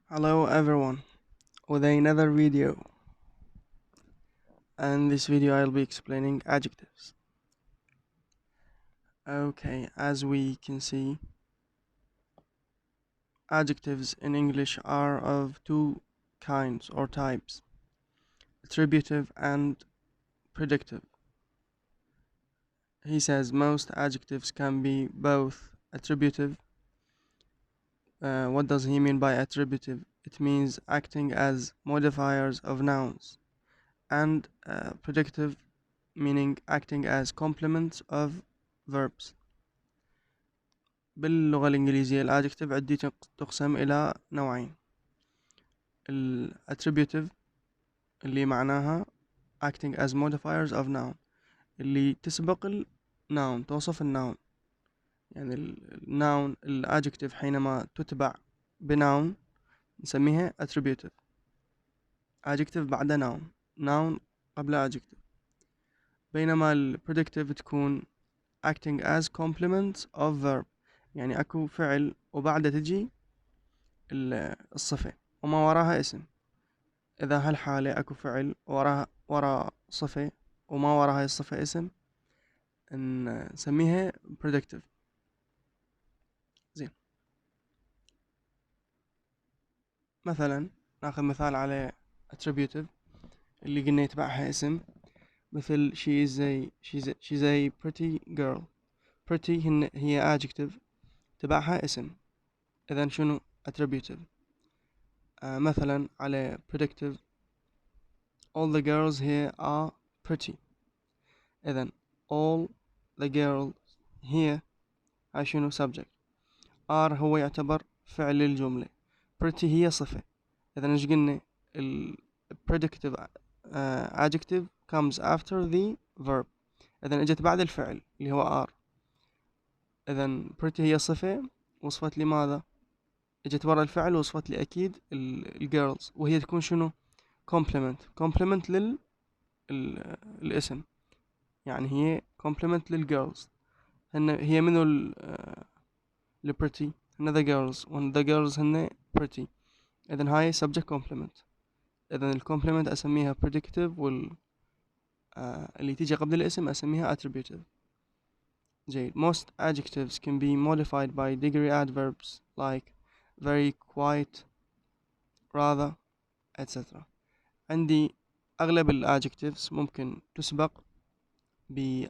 Hello everyone, with another video. And this video I'll be explaining adjectives. Okay, as we can see, adjectives in English are of two kinds or types, attributive and predictive. He says most adjectives can be both attributive. What does he mean by attributive? It means acting as modifiers of nouns, and predictive, meaning acting as complements of verbs. باللغة الإنجليزية الادجكتيف عندي تقسم إلى نوعين. الاتريبيوتيف اللي معناها acting as modifiers of noun، اللي تسبق الناون، توصف الناون. يعني الناون الادجكتيف حينما تتبع بناون نسميها attributive. adjective بعد noun قبل adjective. بينما البريدكتيف تكون acting as complements of verb، يعني اكو فعل وبعده تجي الصفة وما وراها اسم. اذا هالحالة اكو فعل ورا صفة وما وراها الصفة اسم نسميها predictive. زين، مثلا ناخذ مثال على attributive اللي قلنا يتبعها اسم، مثل she's a pretty girl. pretty هي adjective تبعها اسم، اذا شنو attributive. مثلا على predictive all the girls here are pretty. إذن all the girls here هاي شنو subject، are هو يعتبر فعل الجملة، pretty هي صفة. إذن ايش قلنا؟ ال predictive adjective comes after the verb. إذن اجت بعد الفعل اللي هو are. إذن pretty هي صفة وصفت لي ماذا؟ اجت ورا الفعل وصفت لي أكيد الجيرلز، وهي تكون شنو؟ complement الاسم، يعني هي complement للجيرلز. هي منو pretty؟ هن the girls، وهن the girls هن pretty. إذن هاي subject complement. إذن الcomplement أسميها predictive، اللي تيجي قبل الاسم أسميها attributive. جيد. Most adjectives can be modified by degree adverbs like very, quite, rather, etc. عندي أغلب adjectives ممكن تسبق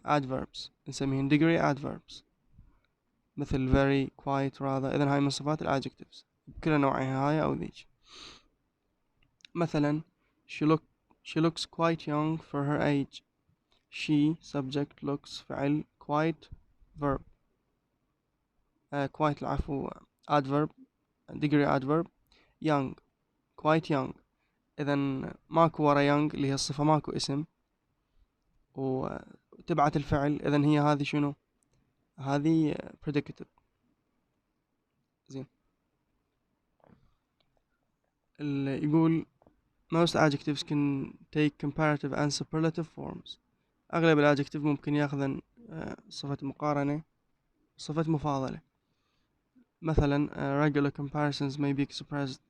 adverbs نسميهن degree adverbs، مثل very, quite, rather. إذن هاي من صفات adjectives بكل نوعها، هاي أو ذيك. مثلا she looks quite young for her age. she subject looks فعل quite verb. quite العفو adverb degree adverb. young quite young. إذن ماكو ورا young اللي هي الصفة ماكو اسم وتبعت الفعل، إذن هي هذه شنو؟ هذه predictive. زين، يقول most adjectives can take comparative and superlative forms. أغلب الادجكتيف ممكن ياخذن صفة مقارنة وصفة مفاضلة. مثلا regular comparisons may be expressed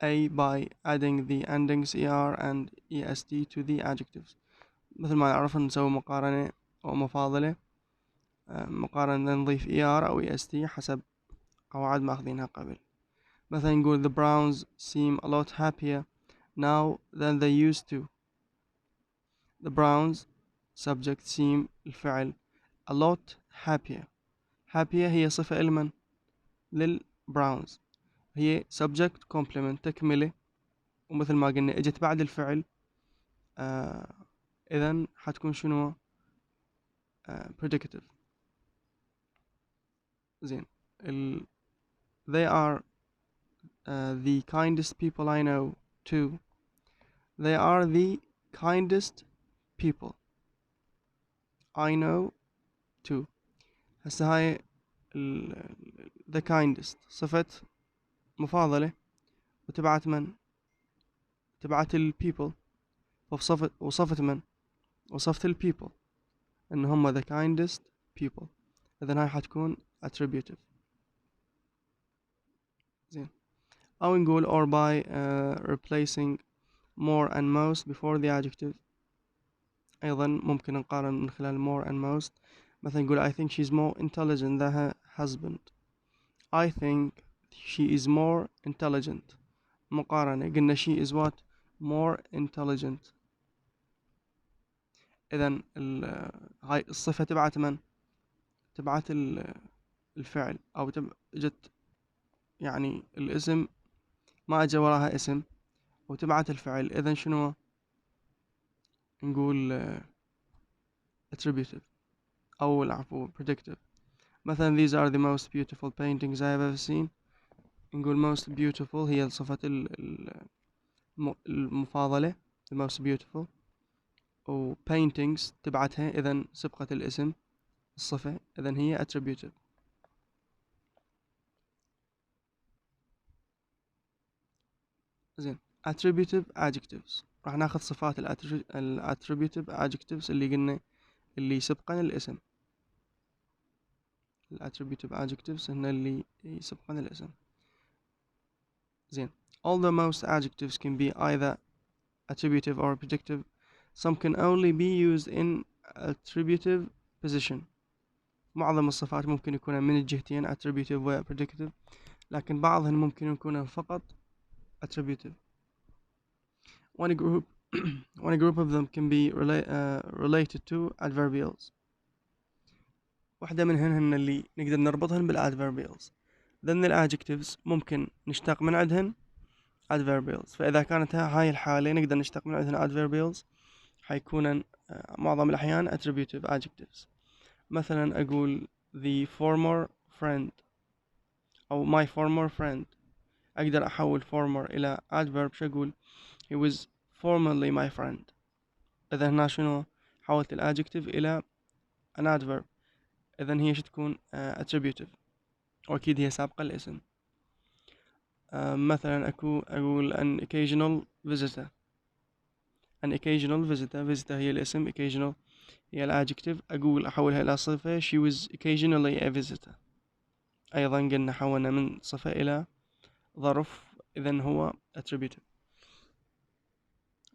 A by adding the endings er and est to the adjectives. مثل ما نعرف نسوي مقارنة أو مفاضلة، مقارنة نضيف er أو est حسب قواعد ماخذينها قبل. مثلا نقول the Browns seem a lot happier now than they used to. the Browns subject seem الفعل a lot happier. happier هي صفة لمن؟ للبراونز، هي subject complement تكملة، ومثل ما قلنا اجت بعد الفعل. إذن حتكون شنو؟ predictive. زين، they are the kindest people I know too. they are the kindest people I know too. هسه هاي the kindest صفة مفاضلة وتبعت من؟ تبعت ال people، وصفت من؟ وصفت ال people إن هم the kindest people. إذن هاي حتكون attributive. زين، أو نقول or by replacing more and most before the adjective. أيضا ممكن نقارن من خلال more and most. مثلا نقول I think she's more intelligent than her husband. I think she is more intelligent. مقارنة قلنا she is what more intelligent. إذن هاي الصفة تبعت من؟ تبعت الفعل أو جت يعني الاسم ما أجا وراها اسم وتبعت الفعل. إذن شنو نقول attributive أو العفو predictive. مثلا these are the most beautiful paintings I have ever seen. نقول most beautiful هي الصفة المفاضلة the most beautiful، و paintings تبعتها إذن سبقة الاسم الصفة، إذن هي attributive. زين attributive adjectives راح ناخذ صفات attributive adjectives اللي قلنا اللي يسبقن الاسم. attributive adjectives هن اللي يسبقن الاسم. زين although most adjectives can be either attributive or predictive, some can only be used in attributive position. معظم الصفات ممكن يكون من الجهتين attributive و predictive، لكن بعضهن ممكن يكون فقط attributive. One group of them can be related to adverbials. واحدة منهن هن اللي نقدر نربطهن بالadverbials. then الadjectives ممكن نشتق من عندهن adverbials. فإذا كانت هاي الحالة نقدر نشتق من عندهن adverbials حيكون معظم الأحيان attributive adjectives. مثلا أقول the former friend أو my former friend. أقدر أحول former إلى adverb شو أقول he was formerly my friend. إذا هنا شنو حولت الadjective إلى an adverb، إذا هي شو تكون attributive وأكيد هي سابقة الاسم. مثلا أقول an occasional visitor. an occasional visitor هي الاسم، occasional هي الادجكتيف. أقول أحولها إلى صفة she was occasionally a visitor. أيضا قلنا حولنا من صفة إلى ظرف، إذن هو attributive.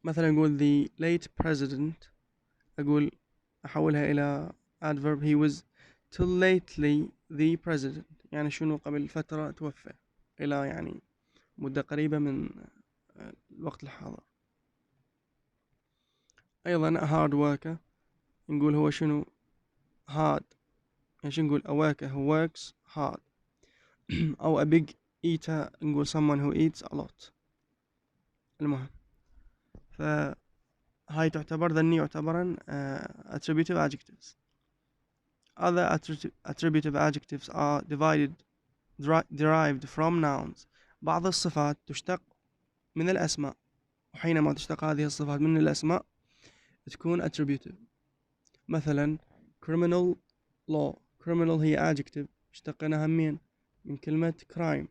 مثلا نقول the late president، أقول أحولها إلى adverb he was till lately the president، يعني شنو قبل فترة توفى، إلى يعني مدة قريبة من الوقت الحاضر. أيضا a hard worker نقول هو شنو hard، يعني شنو نقول a worker who works hard. أو a big eater نقول someone who eats a lot. المهم فهاي تعتبر ذني يعتبرن attributive adjectives. Other attributive adjectives are derived from nouns. بعض الصفات تشتق من الأسماء، وحينما تشتق هذه الصفات من الأسماء تكون attributive. مثلا criminal law، criminal هي adjective اشتقناها من كلمة crime.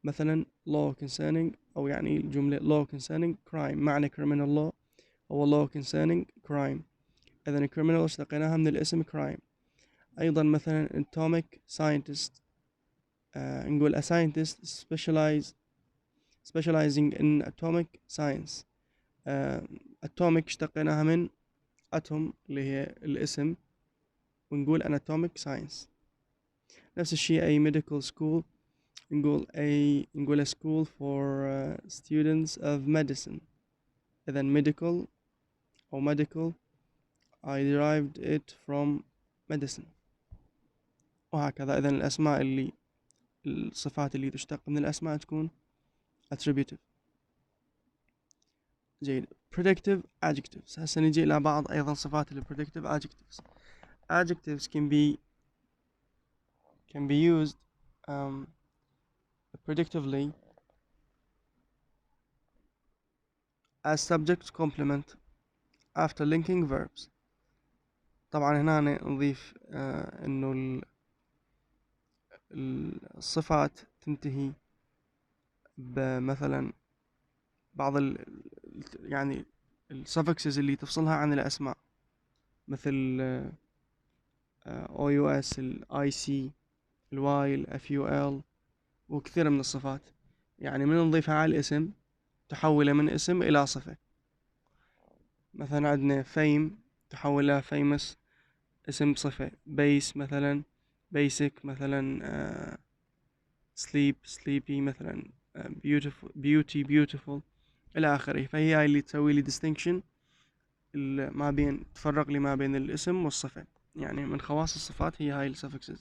مثلا law concerning أو يعني الجملة law concerning crime، معنى criminal law هو law concerning crime، إذن criminal اشتقناها من الاسم crime. أيضا مثلا atomic scientist، نقول a scientist specializing in atomic science. atomic اشتقناها من atom اللي هي الاسم، ونقول an atomic science. نفس الشيء أي medical school نقول a school for students of medicine. إذن medical أو medical I derived it from medicine. وهكذا. إذن الأسماء الصفات اللي تشتق من الأسماء تكون attributive. جيد. predictive adjectives. هسه نجي إلى بعض أيضا صفات predictive adjectives. Adjectives can be used predictively as subject complement after linking verbs. طبعا هنا نضيف إنه الصفات تنتهي بمثلا بعض يعني السفكسز اللي تفصلها عن الأسماء، مثل OUS، IC، الواي، FUL، وكثير من الصفات. يعني من نضيفها على الاسم تحوله من اسم إلى صفة. مثلا عندنا fame تحولها famous اسم بصفة. base مثلا basic مثلا sleepy مثلا beautiful إلى آخره. فهي هاي اللي تسوي لي distinction ما بين تفرق لي ما بين الاسم والصفة. يعني من خواص الصفات هي هاي ال suffixes.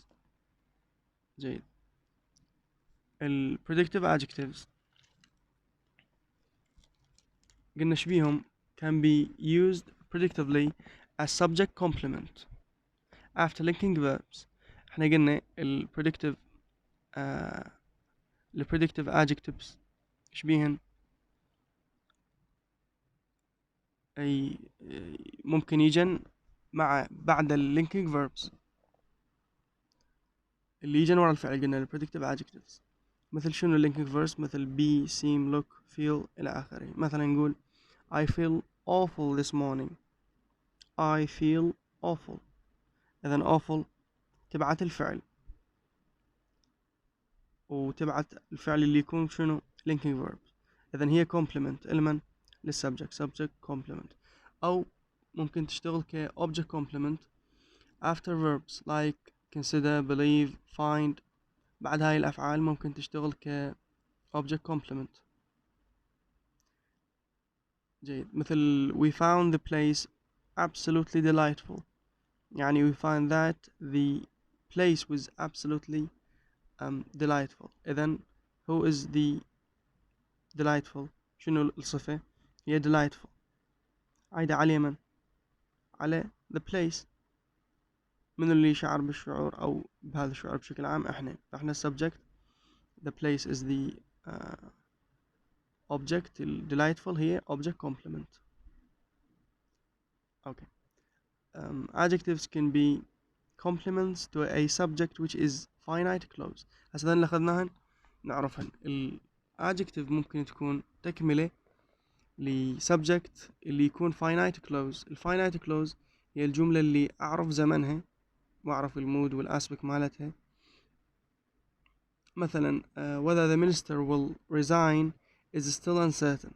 جيد. ال predictive adjectives قلنا شبيهم can be used predictively as subject complement after linking verbs. احنا قلنا ال predictive adjectives شبيهن أي ممكن يجن مع بعد ال linking verbs اللي يجن ورا الفعل. قلنا ال predictive adjectives مثل شنو ال linking verbs؟ مثل be, seem, look, feel إلى آخره. مثلا نقول I feel awful this morning. I feel awful. إذن awful تبعت الفعل، وتبعت الفعل اللي يكون شنو linking verb. إذن هي complement إلمن للسبجect subject complement. أو ممكن تشتغل ك object complement after verbs like consider, believe, find. بعد هاي الأفعال ممكن تشتغل ك object complement. جيد. مثل we found the place absolutely delightful. يعني we find that the place was absolutely delightful. إذن who is the delightful؟ شنو الصفة؟ هي delightful. عايدة على من؟ على the place. من اللي شعر بالشعور أو بهذا الشعور بشكل عام؟ فإحنا subject. the place is the object. delightful هي object complement. okay. Adjectives can be complements to a subject which is finite clause. هسه اللي أخذناهن نعرفهن. adjective ممكن تكون تكملة لسبجكت اللي يكون finite clause. finite clause هي الجملة اللي أعرف زمنها وأعرف المود والأسبك مالتها. مثلا whether the minister will resign is still uncertain.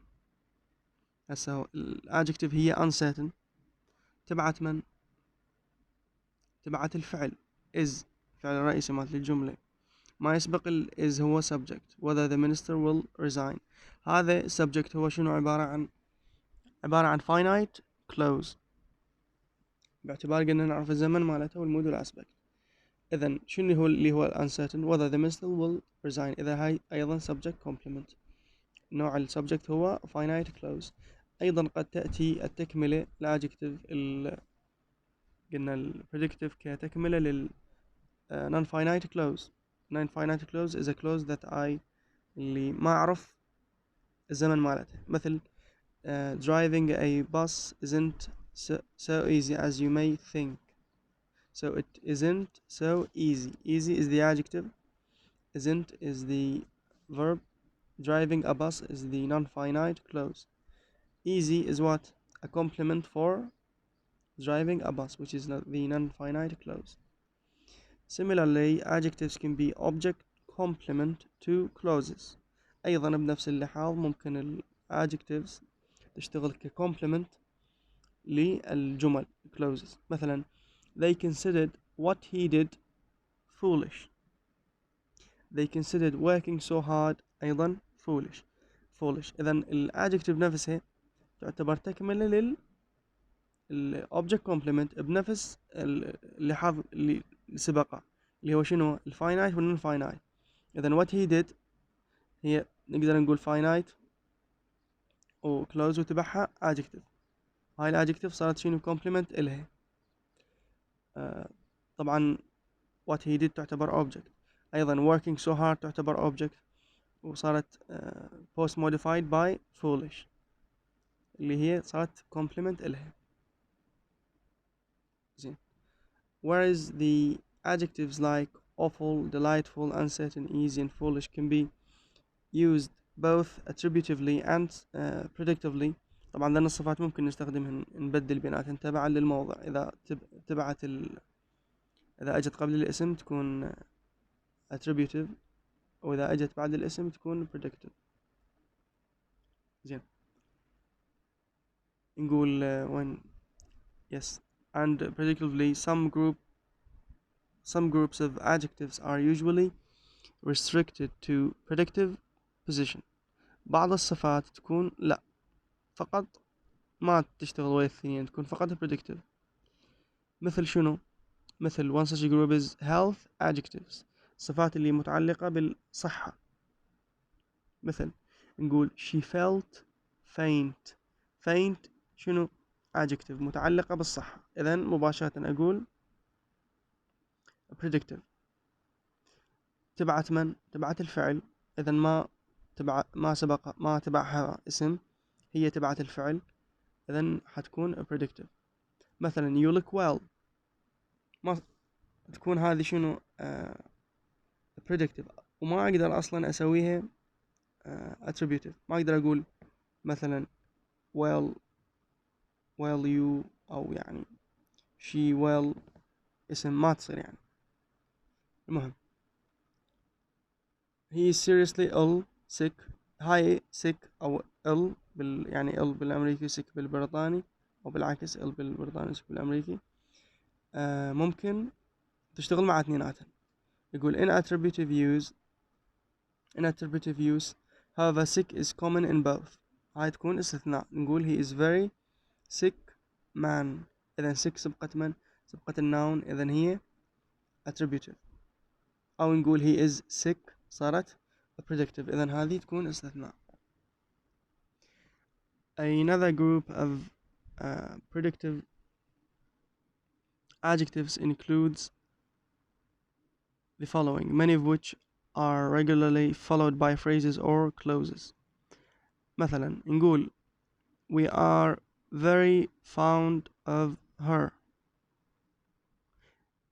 هسه الادجكتيف هي uncertain تبعت من؟ تبعت الفعل is، الفعل الرئيسي مالت الجملة. ما يسبق ال is هو subject. whether the minister will resign هذا subject هو شنو؟ عبارة عن finite clause باعتبار قلنا نعرف الزمن مالته والمود والأسبق. إذن شنو هو اللي هو uncertain؟ whether the minister will resign. إذا هاي أيضا subject complement. نوع ال subject هو finite clause. أيضا قد تأتي التكملة الادجكتيف قلنا ال predictive كتكملة لل non-finite clause. non-finite clause is a clause that I اللي ما أعرف الزمن مالته. مثل driving a bus isn't so easy as you may think. So it isn't so easy. Easy is the adjective. Isn't is the verb. Driving a bus is the non-finite clause. Easy is what? A complement for driving a bus, which is the non-finite clause. Similarly, adjectives can be object complement to clauses. أيضا بنفس اللحاظ ممكن ال adjectives تشتغل ك complement للجمل clauses. مثلا they considered what he did foolish. They considered working so hard أيضا foolish. إذن ال adjective نفسها تعتبر تكملة لل object complement بنفس اللحاظ اللي سبقه اللي هو شنو؟ الفاينايت والنون فاينايت. إذن what he did هي نقدر نقول finite وclose وتبعها adjective. هاي الادجكتيف صارت شنو؟ complement إلها. طبعا what he did تعتبر object. أيضا working so hard تعتبر object وصارت post modified by foolish اللي هي صارت complement إلها. زين. Whereas the adjectives like awful, delightful, uncertain, easy and foolish can be used both attributively and predictively. طبعا ذن الصفات ممكن نستخدمهن نبدل بيناتهن تبعا للموضع. إذا إذا أجت قبل الاسم تكون attributive وإذا أجت بعد الاسم تكون predictive. زين نقول when yes and predictively some groups of adjectives are usually restricted to predictive position. بعض الصفات تكون لا فقط ما تشتغل ويا الثنين، تكون فقط predictive. مثل شنو؟ مثل one such group is health adjectives، الصفات اللي متعلقة بالصحة. مثل نقول she felt faint شنو؟ adjective متعلقة بالصحة، إذن مباشرة أقول predictive. تبعت من؟ تبعت الفعل، إذن ما تبعها اسم، هي تبعت الفعل، إذن حتكون predictive. مثلا you look well، ما تكون هذه شنو؟ predictive، وما أقدر أصلا أسويها attributive. ما أقدر أقول مثلا well you أو يعني she well اسم، ما تصير يعني. المهم he is seriously ill sick، هاي sick أو ill يعني ill بالأمريكي sick بالبريطاني، أو بالعكس ill بالبريطاني sick بالأمريكي. ممكن تشتغل مع اثنيناتهم. يقول in attributive use however sick is common in both، هاي تكون استثناء. نقول he is very sick man، إذن sick سبقة من؟ سبقة النون، إذن هي attributive. أو نقول he is sick صارت predictive، إذن هذه تكون استثناء. Another group of predictive adjectives includes the following, many of which are regularly followed by phrases or clauses. مثلا نقول we are very fond of her،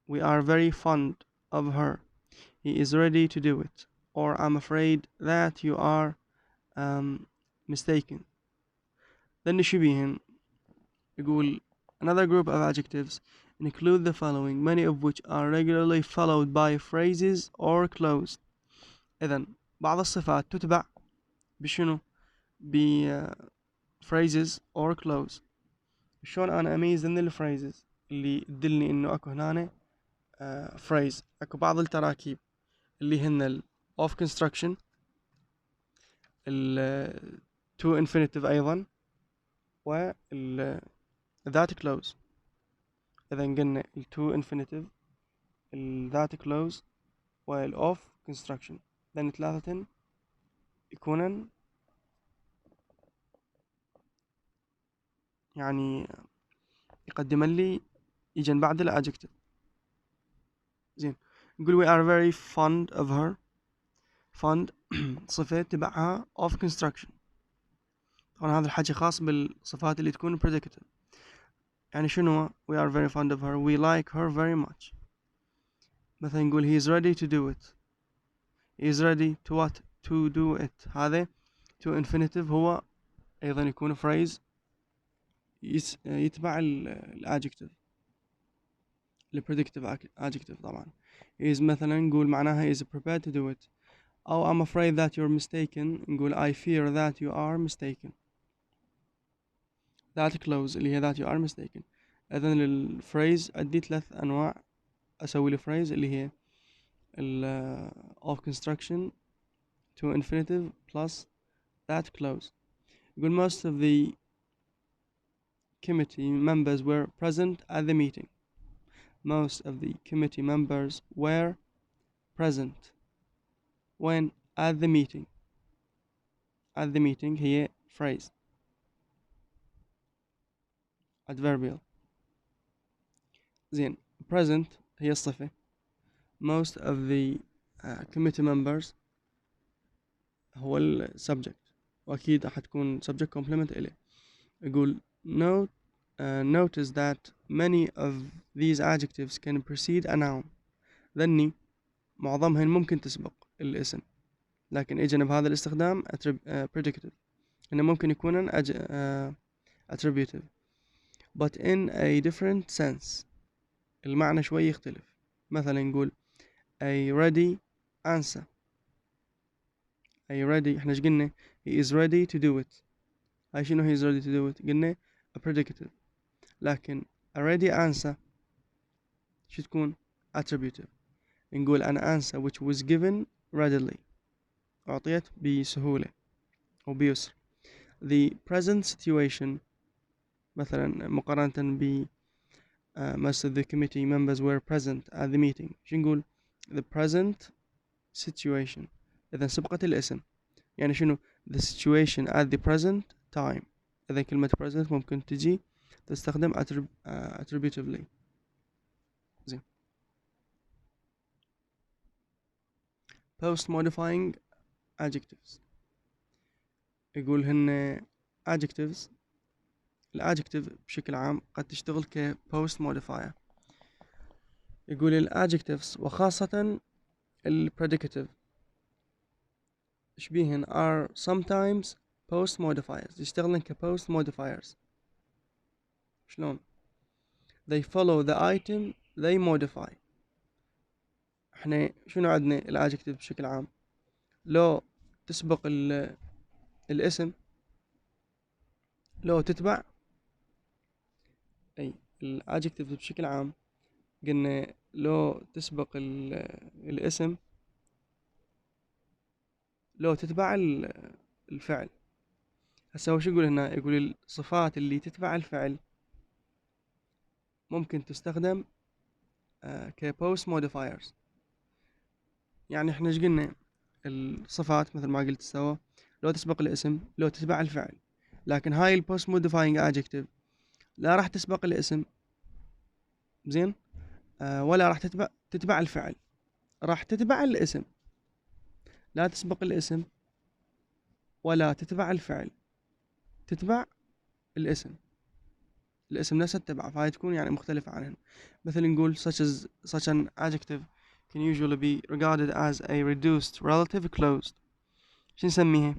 we are very fond of her. He is ready to do it. Or I'm afraid that you are mistaken. then نشبيهن. يقول another group of adjectives include the following, many of which are regularly followed by phrases or clauses. إذن بعض الصفات تتبع بشنو؟ phrases or clause. شلون أنا أميز من الفريزز اللي تدلني إنه أكو هنا phrase؟ أكو بعض التراكيب اللي هن ال of construction، ال to infinitive أيضا، وال that clause. إذا قلنا ال to infinitive، ال that clause، وال of construction، لأن ثلاثة يكونن يعني يقدم لي يجن بعد ال adjective. زين نقول we are very fond of her، fond صفة تبعها of construction. طبعا هذا الحكي خاص بالصفات اللي تكون predictive. يعني شنو we are very fond of her، we like her very much. مثلا نقول he is ready to do it، he is ready to what؟ to do it. هذا to infinitive هو أيضا يكون phrase يتبع ال adjective، ال predictive adjective. طبعا he is مثلا نقول معناها he is prepared to do it. أو I'm afraid that you're mistaken، نقول I fear that you are mistaken. that clause اللي هي that you are mistaken. إذن الفريز عندي ثلاث أنواع أسوي الفريز اللي هي ال of construction to infinitive plus that clause. يقول most of the committee members were present at the meeting. most of the committee members were present when at the meeting. at the meeting هي phrase adverbial. زين present هي الصفة. most of the committee members هو ال subject، وأكيد راح تكون subject complement إليه. يقول notice that many of these adjectives can precede a noun. ذني معظمهن ممكن تسبق الاسم، لكن اجن بهذا الاستخدام predictive، إنه ممكن يكون attributive but in a different sense، المعنى شوي يختلف. مثلا نقول a ready answer، أي ready. إحنا إيش قلنا؟ he is ready to do it. هاي شنو he is ready to do it؟ قلنا a predicative. لكن a ready answer شو تكون؟ attributive. نقول an answer which was given readily. أعطيت بسهولة أو بيسر. The present situation مثلا مقارنة ب most of the committee members were present at the meeting. شو نقول؟ the present situation. إذا سبقت الاسم يعني شنو؟ the situation at the present time. إذا كلمة present ممكن تجي تستخدم attributively. زين. post modifying adjectives يقول هن adjectives. الadjective بشكل عام قد تشتغل ك post modifier. يقول adjectives وخاصة predicative شبيهن are sometimes post modifiers. يشتغلن ك post modifiers. شلون؟ they follow the item they modify. احنا شنو عندنا الادجكتيف بشكل عام؟ لو تسبق الاسم، لو تتبع اي الادجكتيف بشكل عام قلنا لو تسبق الاسم، لو تتبع الفعل. هسه هو شو يقول هنا؟ يقول الصفات اللي تتبع الفعل ممكن تستخدم ك post modifiers. يعني احنا ايش قلنا؟ الصفات مثل ما قلت سوا لو تسبق الاسم، لو تتبع الفعل. لكن هاي ال post modifying adjective لا راح تسبق الاسم، زين، ولا راح تتبع الفعل، راح تتبع الاسم. لا تسبق الاسم ولا تتبع الفعل، تتبع الاسم. الاسم نفسه تتبع، فهاي تكون يعني مختلفة عنهن. مثل نقول such an adjective can usually be regarded as a reduced relative clause. شو نسميها؟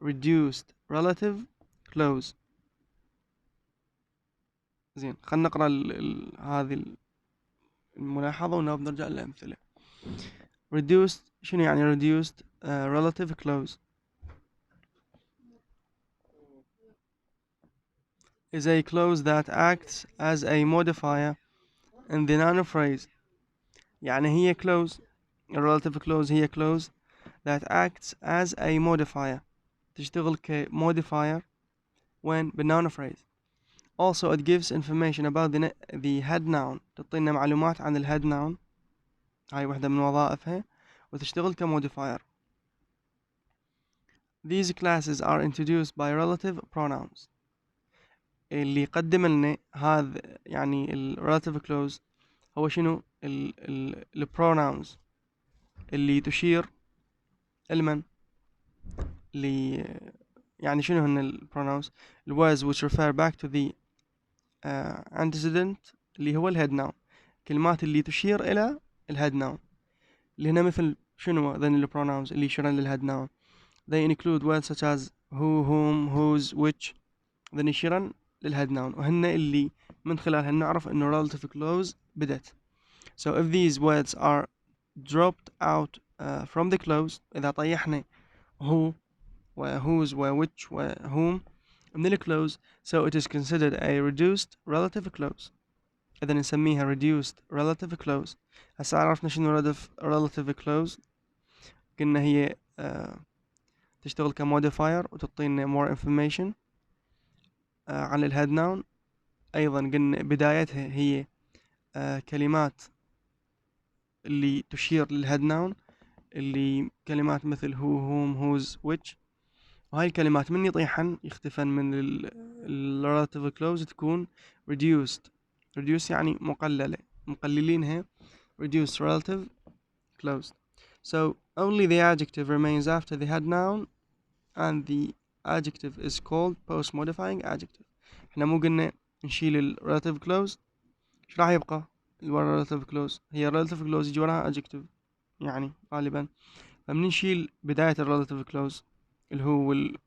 reduced relative clause. زين، خلنا نقرأ هذه الملاحظة ونرجع للأمثلة. reduced شنو يعني reduced relative clause is a clause that acts as a modifier in the noun phrase. يعني هي clause relative clause هي clause that acts as a modifier. تشتغل ك modifier when بالnoun phrase. Also it gives information about the head noun. تعطينا معلومات عن الhead noun. هاي واحدة من وظائفها وتشتغل ك modifier. These classes are introduced by relative pronouns. اللي يقدم لنا هذا يعني ال relative clause هو شنو؟ ال pronouns اللي تشير لمن؟ يعني شنو هن ال pronouns؟ ال words which refer back to the antecedent اللي هو ال head noun. كلمات اللي تشير إلى ال head noun اللي هنا مثل شنو ذن ال pronouns اللي يشيرن لل head noun. They include words such as who, whom, whose, which. ذن يشيرن لل head noun وهن اللي من خلالها نعرف إنه relative clause بدت. So if these words are dropped out from the clause، إذا طيحنا who و whose و which و whom من ال clause، so it is considered a reduced relative clause. إذا نسميها reduced relative clause. هسا عرفنا شنو relative clause. قلنا هي تشتغل ك modifier وتعطينا more information عن ال head noun. أيضا قلنا بدايتها هي كلمات اللي تشير للhead noun، اللي كلمات مثل who, whom, whose, which. وهاي الكلمات من يطيحن يختفن من ال relative clause تكون reduced. reduced يعني مقللة، مقللينها reduced relative clause. So only the adjective remains after the head noun and the adjective is called post modifying adjective. احنا مو قلنا نشيل ال relative clause، ايش راح يبقى ال relative clause؟ هي relative clause يجي وراها adjective يعني غالبا. فمن نشيل بداية ال relative clause اللي هو وال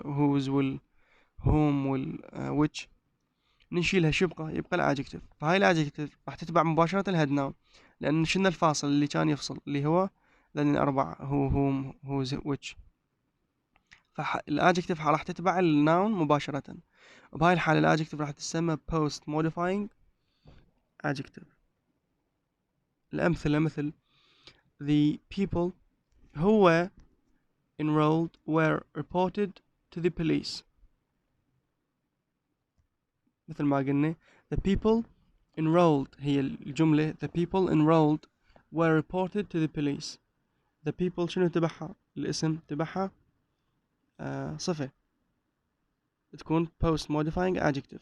whose وال whom وال which، نشيلها شو يبقى الادجكتيف. فهاي الادجكتيف راح تتبع مباشرة الهيد ناون، لأن شلنا الفاصل اللي كان يفصل اللي هو لأن الأربعة هو whom whose which. فالادجكتيف راح تتبع الناون مباشرة، وبهاي الحالة الادجكتيف راح تسمى post modifying adjective. الأمثلة مثل the people who were enrolled were reported to the police. مثل ما قلنا the people enrolled هي الجملة the people enrolled were reported to the police. the people شنو تبعها؟ الاسم تبعها صفة، تكون post modifying adjective.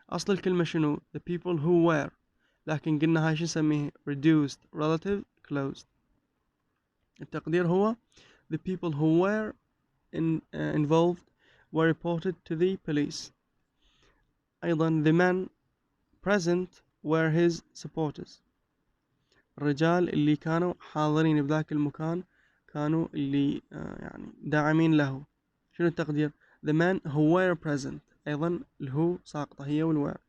أصل الكلمة شنو؟ the people who were، لكن قلنا هاي شو نسميه؟ reduced relative closed. التقدير هو the people who were involved were reported to the police. أيضا the men present were his supporters. الرجال اللي كانوا حاضرين بذاك المكان كانوا اللي يعني داعمين له. شنو التقدير؟ the men who were present، أيضا الهو ساقطة هي والwere.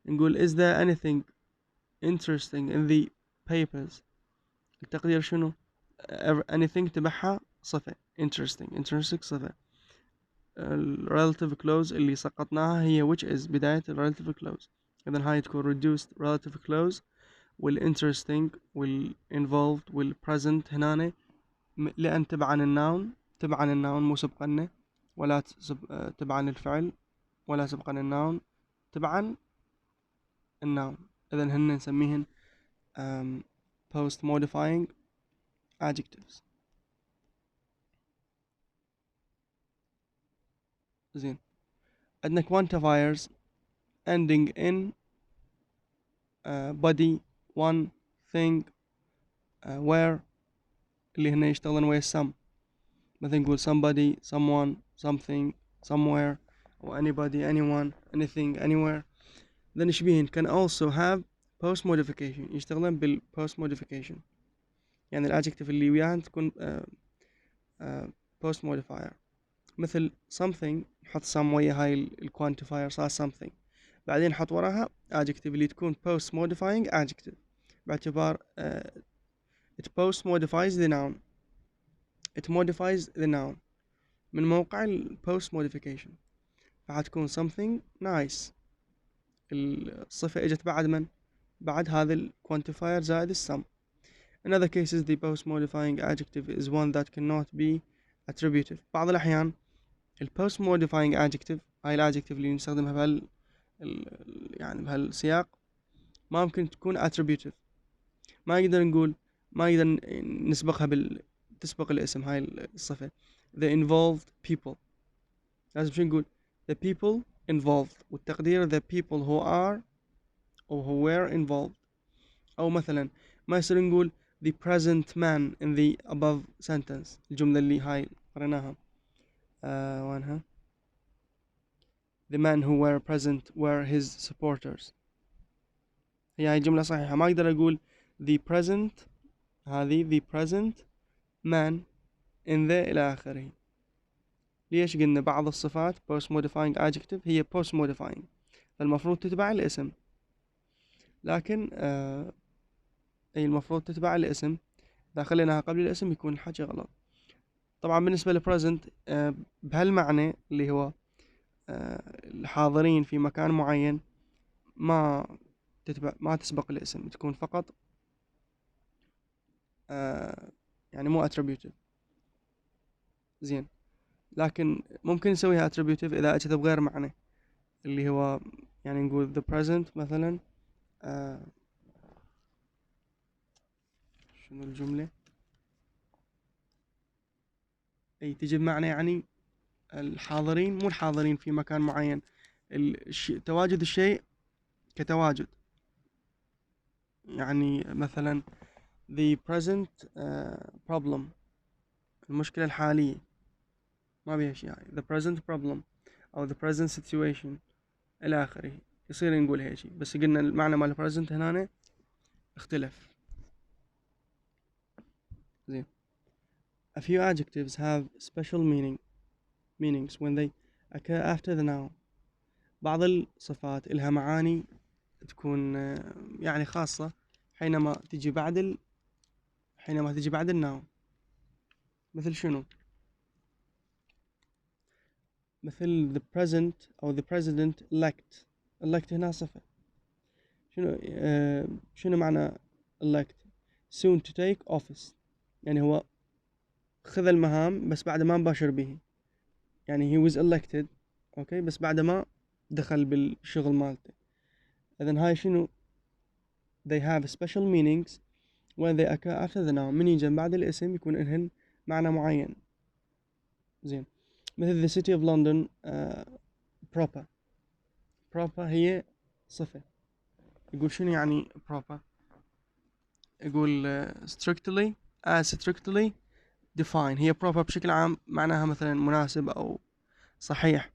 نقول is there anything interesting in the papers؟ التقدير شنو؟ anything تبعها صفة interesting صفة. relative clause اللي سقطناها هي which is بداية relative clause. إذن هاي تكون reduced relative clause، والinteresting والinvolved والpresent هنا لأن تبعا الناون مو سبقنا، ولا تبعا الفعل، ولا سبقا الناون، تبعا الناون. إذن هن نسميهن post modifying adjectives. زين، عندنا quantifiers ending in body one thing where اللي هنا يشتغلون ويا some. مثلا نقول somebody someone something somewhere or anybody anyone anything anywhere. then يشبهن can also have post modification، يشتغلون بال post modification، يعني الادجكتيف اللي وياهن تكون post modifier. مثل something نحط some ويا هاي الكوانتيفاير صار something، بعدين نحط وراها adjective اللي تكون post modifying adjective باعتبار it post modifies the noun، it modifies the noun من موقع ال post modification. فحتكون something nice، الصفة اجت بعد من؟ بعد هذا ال quantifier زائد السم. In other cases the post modifying adjective is one that cannot be attributive. بعض الأحيان ال post modifying adjective هاي الادجكتيف اللي نستخدمها يعني بهالسياق ما ممكن تكون attributive، ما نقدر نسبقها تسبق الاسم هاي الصفة. the involved people لازم شو نقول؟ the people involved، والتقدير the people who are or who were involved. أو مثلا ما يصير نقول the present man in the above sentence، الجملة اللي هاي قريناها وينها؟ the men who were present were his supporters. هاي جملة صحيحة، ما أقدر أقول the present، هذه the present man in the إلى آخره. ليش قلنا بعض الصفات post modifying adjective هي post modifying، فالمفروض تتبع الاسم، لكن أي المفروض تتبع الاسم، إذا خليناها قبل الاسم يكون الحكي غلط. طبعا بالنسبة ل present بهالمعنى اللي هو الحاضرين في مكان معين ما تسبق الاسم، تكون فقط يعني مو attributive. زين، لكن ممكن نسويها attributive إذا أجت بغير معنى، اللي هو يعني نقول the present مثلا شنو الجملة؟ أي تجي بمعنى يعني الحاضرين، مو الحاضرين في مكان معين، تواجد الشيء كتواجد. يعني مثلا the present problem، المشكلة الحالية ما بيها شيء، يعني the present problem أو the present situation إلى آخره، يصير نقول هيك شيء، بس قلنا المعنى مال present هنا اختلف. زين، a few adjectives have special meanings when they occur after the noun. بعض الصفات إلها معاني تكون يعني خاصة حينما تجي بعد الناون. مثل شنو؟ مثل the present أو the president elect. elect هنا صفة. شنو معنى elect؟ soon to take office، يعني هو خذ المهام بس بعد ما مباشر به، يعني he was elected اوكي بس بعد ما دخل بالشغل مالته. اذن هاي شنو؟ they have special meanings when they occur after the noun. من يجي بعد الاسم يكون إلهن معنى معين. زين، مثل the city of London proper. proper هي صفة. يقول شنو يعني proper؟ يقول strictly define. هي proper بشكل عام معناها مثلا مناسب أو صحيح،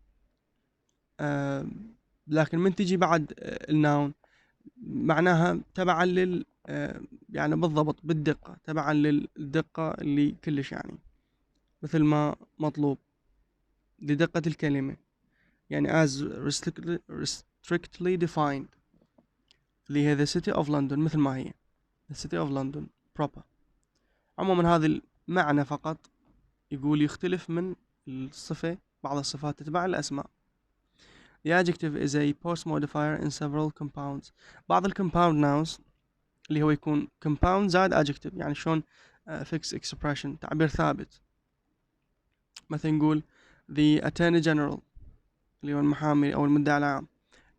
لكن من تجي بعد الناون معناها تبعا لل يعني بالضبط بالدقة، تبعا للدقة اللي كلش يعني مثل ما مطلوب لدقة الكلمة، يعني as strictly defined اللي هي the city of London مثل ما هي the city of London proper. عموما هذا المعنى فقط يقول يختلف من الصفة، بعض الصفات تتبع الأسماء. The adjective is a post modifier in several compounds. بعض ال compound nouns اللي هو يكون compound زائد adjective، يعني شلون fixed expression تعبير ثابت. مثلا نقول the attorney general اللي هو المحامي أو المدعي العام،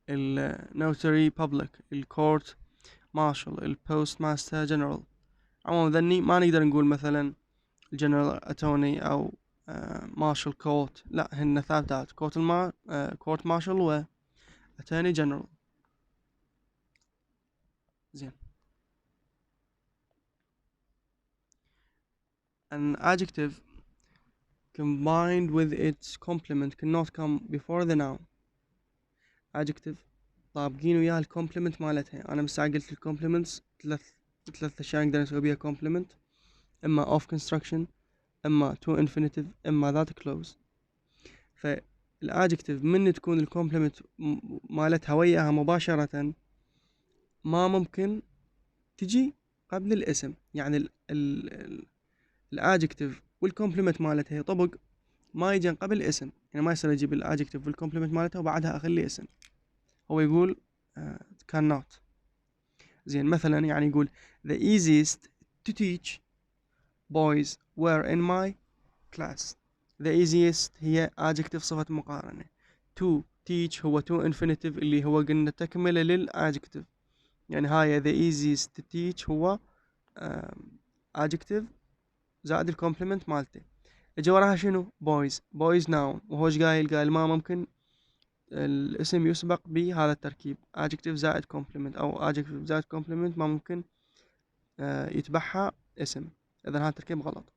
ال notary public، ال court marshal، ال postmaster general. عموما ذني ما نقدر نقول مثلا general attorney أو marshal court، لا هن ثابتات court marshal و attorney general. زين. An adjective combined with its complement cannot come before the noun. adjective طابقين وياها الكومبلمنت مالتها. انا مساعد قلت الكومبلمنتس ثلاث اشياء نقدر نسوي بيها كومبلمنت، اما of construction، اما to infinitive، اما that clause. فالادجكتيف من تكون الكومبلمنت مالتها وياها مباشرة ما ممكن تجي قبل الاسم، يعني الادجكتيف والكومبلمنت مالتها طبق ما يجي قبل الاسم، يعني ما يصير اجيب الادجكتيف والكومبلمنت مالتها وبعدها اخلي اسم. هو يقول cannot. زين، مثلا يعني يقول the easiest to teach boys were in my class. the easiest هي adjective صفة مقارنة. to teach هو to infinitive اللي هو قلنا تكملة للadjective، يعني هاي the easiest to teach هو adjective زائد الكومبلمنت مالته. اجي وراها شنو؟ boys noun، وهو ايش قايل ما ممكن الاسم يسبق بهذا التركيب adjective زائد complement، أو adjective زائد complement ما ممكن يتبعها اسم. إذا هذا التركيب غلط.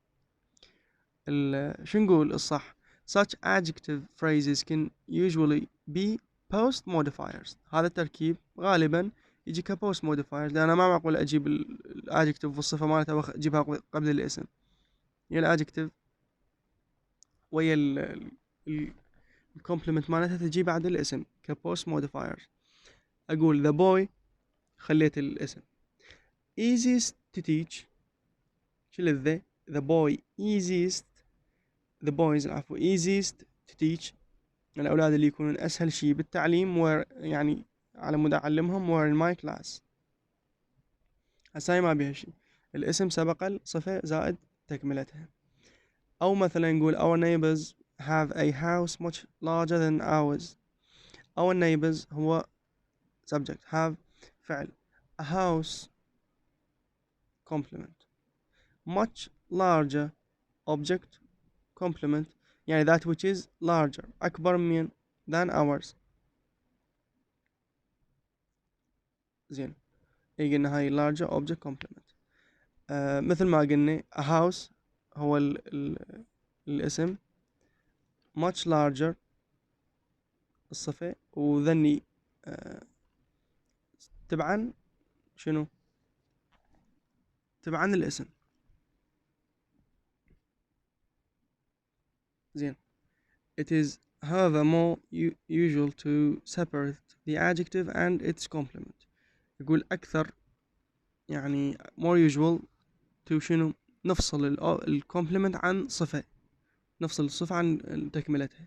شو نقول الصح؟ such adjective phrases can usually be post modifiers. هذا التركيب غالبا يجي ك post modifiers، لأن أنا ما معقول أجيب الadjective والصفة مالتها وأجيبها قبل الاسم. يعني الadjective ويا الكومبلمنت مالتها تجي بعد الاسم كبوست موديفاير. اقول the boy خليت الاسم easiest to teach، شيل the boy easiest، the boys العفو easiest to teach، الاولاد اللي يكونون اسهل شيء بالتعليم were يعني على مود اعلمهم were in my class. هسه ما بيها شيء، الاسم سبق الصفة زائد تكملتها. او مثلا نقول our neighbors have a house much larger than ours. our neighbors هو subject، have فعل، a house complement، much larger object complement، يعني that which is larger أكبر من than ours. زين، قلنا هاي larger object complement. مثل ما قلنا a house هو الاسم، much larger الصفة، وذني تبعا شنو؟ تبعا الاسم. زين. It is however more usual to separate the adjective and its complement. يقول أكثر يعني more usual to شنو؟ نفصل الكومبلمنت عن صفة، نفصل الصفة عن تكملتها.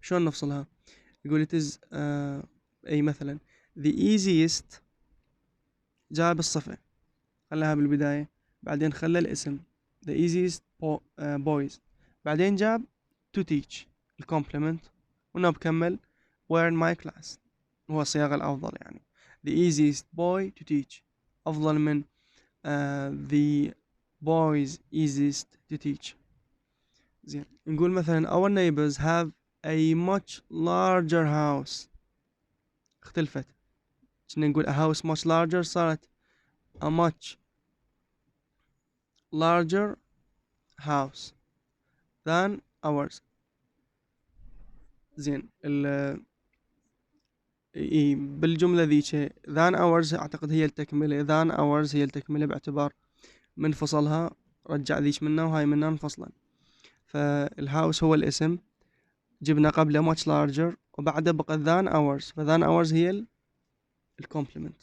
شلون نفصلها؟ يقول it is أي مثلا the easiest، جاب الصفة خلاها بالبداية، بعدين خلى الاسم the easiest boys، بعدين جاب to teach الكومبلمنت، هنا بكمل were in my class، هو الصياغة الأفضل يعني the easiest boy to teach أفضل من the boys easiest to teach. زين نقول مثلا our neighbors have a much larger house، اختلفت، كنا نقول a house much larger صارت a much larger house than ours. زين بالجملة ذيك than ours أعتقد هي التكملة، than ours هي التكملة باعتبار من فصلها رجع ذيك منا وهاي منا انفصلا. فالهاوس هو الاسم، جبنا قبله much larger وبعده بقى than ours، فthan ours هي الكومبلمنت،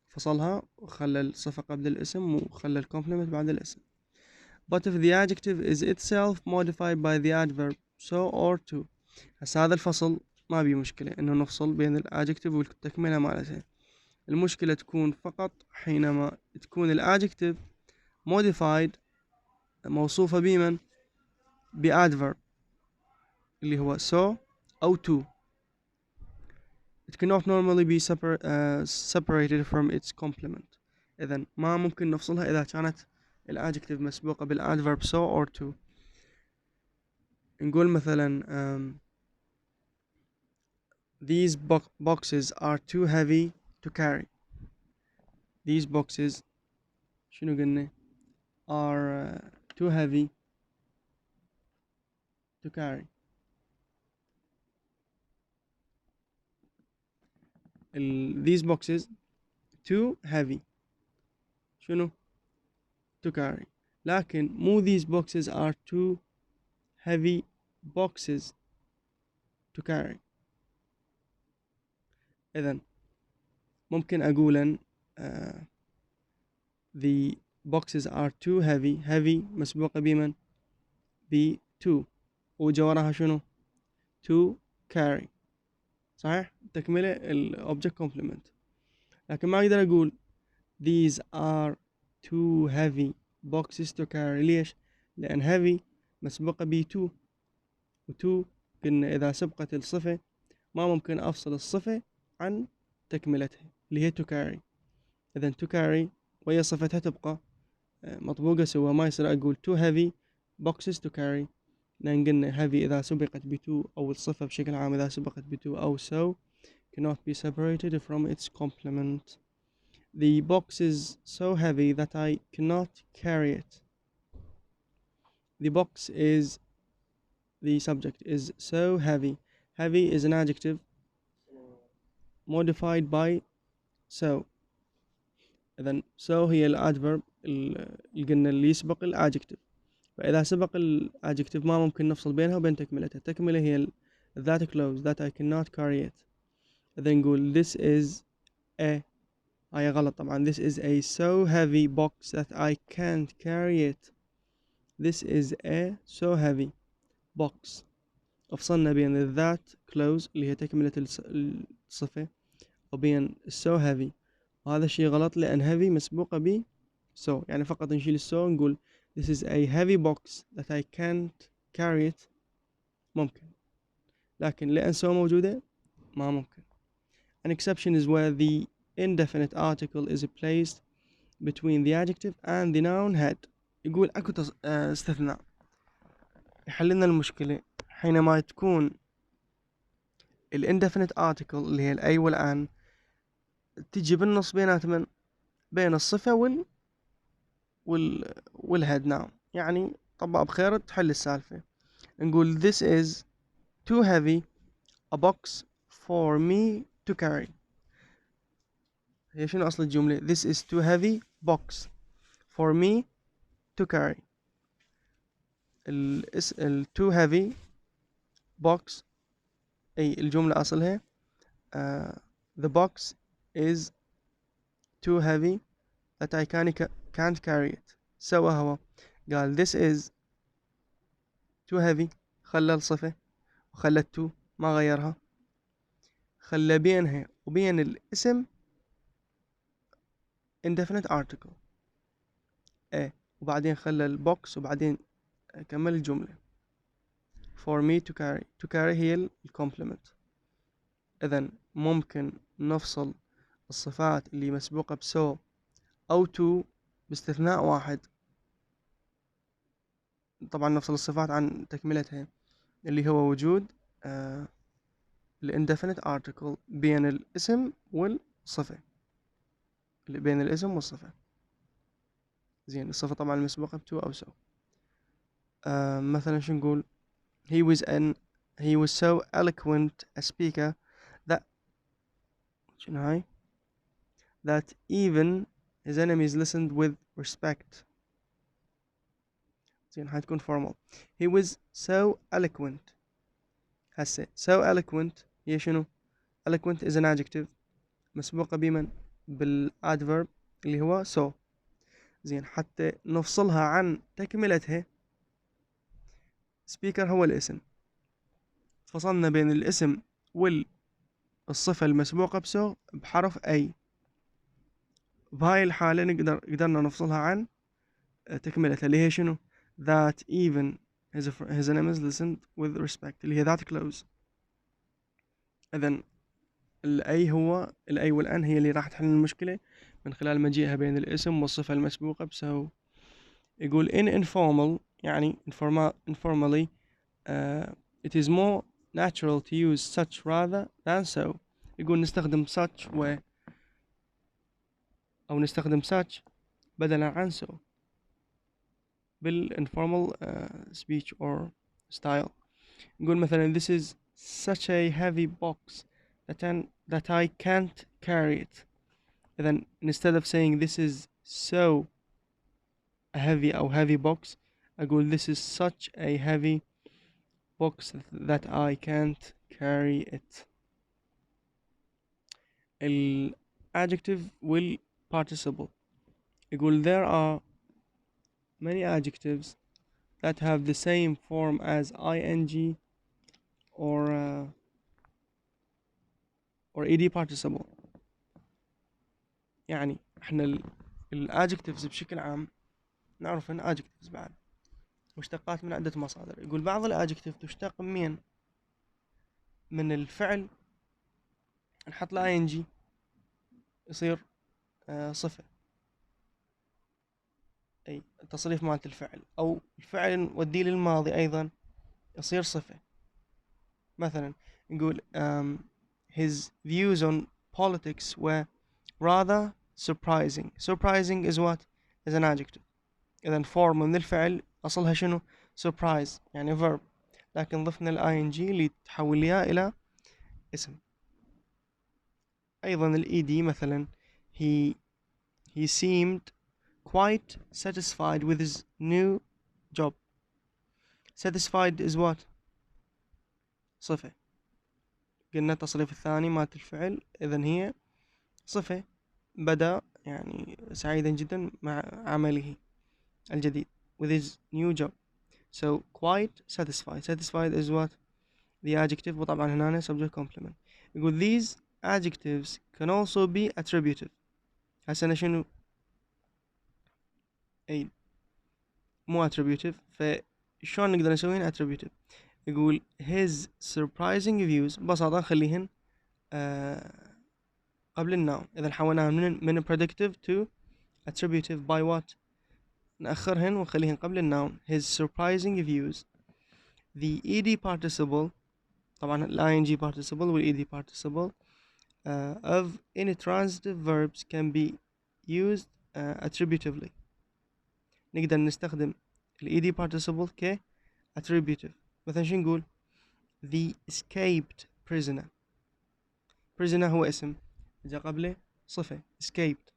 فصلها وخلى الصفة قبل الاسم وخلى الكومبلمنت بعد الاسم. But if the adjective is itself modified by the adverb so or to، هسا هذا الفصل ما بيه مشكلة انه نفصل بين الادجكتيف والتكملة مالتها، المشكلة تكون فقط حينما تكون الادجكتيف modified موصوفة بمن؟ بadverb اللي هو so أو to. It cannot normally be separated from its complement. إذن ما ممكن نفصلها إذا كانت الادجكتيف مسبوقة بالadverb so or to. نقول مثلا these boxes are too heavy to carry. These boxes شنو قلنا؟ are too heavy to carry. these boxes too heavy شنو؟ to carry. لكن مو these boxes are too heavy boxes to carry. إذن ممكن أقولا the boxes are too heavy، heavy مسبوقة بمن؟ ب to، وجوارها شنو؟ to carry، صحيح؟ تكملة object complement. لكن ما أقدر أقول these are too heavy boxes to carry. ليش؟ لأن heavy مسبوقة ب to، و to قلنا إذا سبقت الصفة ما ممكن أفصل الصفة عن تكملتها اللي هي to carry. إذن to carry وهي صفتها تبقى مطبوقة سوا، ما يصير أقول too heavy boxes to carry، لأن قلنا heavy إذا سبقت ب to أو الصفة بشكل عام إذا سبقت ب to أو so cannot be separated from its complement. The box is so heavy that I cannot carry it. The box is, the subject is so heavy. Heavy is an adjective modified by so. إذن so هي الادverb اللي قلنا اللي يسبق الادجكتيف، فإذا سبق الادجكتيف ما ممكن نفصل بينها وبين تكملتها. التكملة هي that close that I cannot carry it. إذن نقول this is a، هاي غلط طبعا، this is a so heavy box that I can't carry it. This is a so heavy box. أفصلنا بين that close اللي هي تكملة الصفة وبين so heavy، وهذا الشيء غلط لأن heavy مسبوقة ب so، يعني فقط نشيل so نقول this is a heavy box that I can't carry it. ممكن، لكن لأن so موجودة ما ممكن. An exception is where the indefinite article is placed between the adjective and the noun head. يقول أكو استثناء يحل لنا المشكلة حينما تكون indefinite article اللي هي الأي والأن تجي بالنص بينات من بين الصفة والhead noun، يعني طبق بخير تحل السالفة. نقول this is too heavy a box for me to carry. هي شنو أصل الجملة؟ this is too heavy box for me to carry. too heavy box أي الجملة أصلها the box is too heavy that I can't carry it. سوى هو قال this is too heavy، خلى الصفة وخلى to ما غيرها، خلى بينها وبين الاسم indefinite article وبعدين خلى البوكس وبعدين كمل الجملة. for me to carry. to carry هي الكومبلمنت. إذن ممكن نفصل الصفات اللي مسبوقة بسو أو to باستثناء واحد. طبعا نفصل الصفات عن تكملتها اللي هو وجود الانdefinite article بين الاسم والصفة، اللي بين الاسم والصفة. زين الصفة طبعا المسبوقة بتو أو so. مثلا شو نقول؟ he was so eloquent a speaker that شنو هاي؟ that even his enemies listened with respect. زين هاي تكون formal. he was so eloquent. هسه so eloquent هي شنو؟ eloquent is an adjective مسبوقة بمن؟ بالadverb اللي هو so. زين حتى نفصلها عن تكملتها speaker هو الاسم، فصلنا بين الاسم والصفة المسبوقة بسو بحرف أي. بهاي الحالة قدرنا نفصلها عن تكملتها اللي هي شنو؟ that even his enemies listened with respect اللي هي that close. إذن الأي والأن هي اللي راح تحل المشكلة من خلال مجيئها بين الاسم والصفة المسبوقة بسو. يقول in informal يعني informally it is more natural to use such rather than so. يقول نستخدم such أو نستخدم such بدلا عن so بالinformal speech or style. يقول مثلا this is such a heavy box that I can't carry it. إذن instead of saying this is so a heavy box أقول this is such a heavy box that I can't carry it. Adjective والparticiple. يقول there are many adjectives that have the same form as ing or ed participle. يعني احنا adjectives بشكل عام نعرف ان adjectives بعد مشتقات من عدة مصادر. يقول بعض adjectives تشتق من الفعل، نحط له ing يصير صفة، أي التصريف مالت الفعل، أو الفعل نوديه للماضي أيضا يصير صفة. مثلا نقول his views on politics were rather surprising. surprising is what? is an adjective. إذن form من الفعل أصلها شنو؟ surprise يعني verb، لكن ضفنا ing اللي تحول إياه إلى اسم. أيضا ed مثلا he seemed quite satisfied with his new job. satisfied is what? صفة. قلنا التصريف الثاني مالت الفعل إذن هي صفة، بدأ يعني سعيدا جدا مع عمله الجديد with his new job. so quite satisfied. satisfied is what? the adjective، وطبعا هنا subject complement. يقول these adjectives can also be attributive. هسه شنو؟ أي مو attributive، فشون نقدر نسويهن attributive؟ يقول his surprising views ببساطة نخليهن قبل الناون. إذا حولناها من predictive to attributive by what؟ نأخرهن ونخليهن قبل الناون. his surprising views. the ed participle طبعا ال ing participle وال ed participle of intransitive verbs can be used attributively. نقدر نستخدم ال ed participle ك attributive. مثلا شو نقول؟ the escaped prisoner. prisoner هو اسم جاء قبله صفة escaped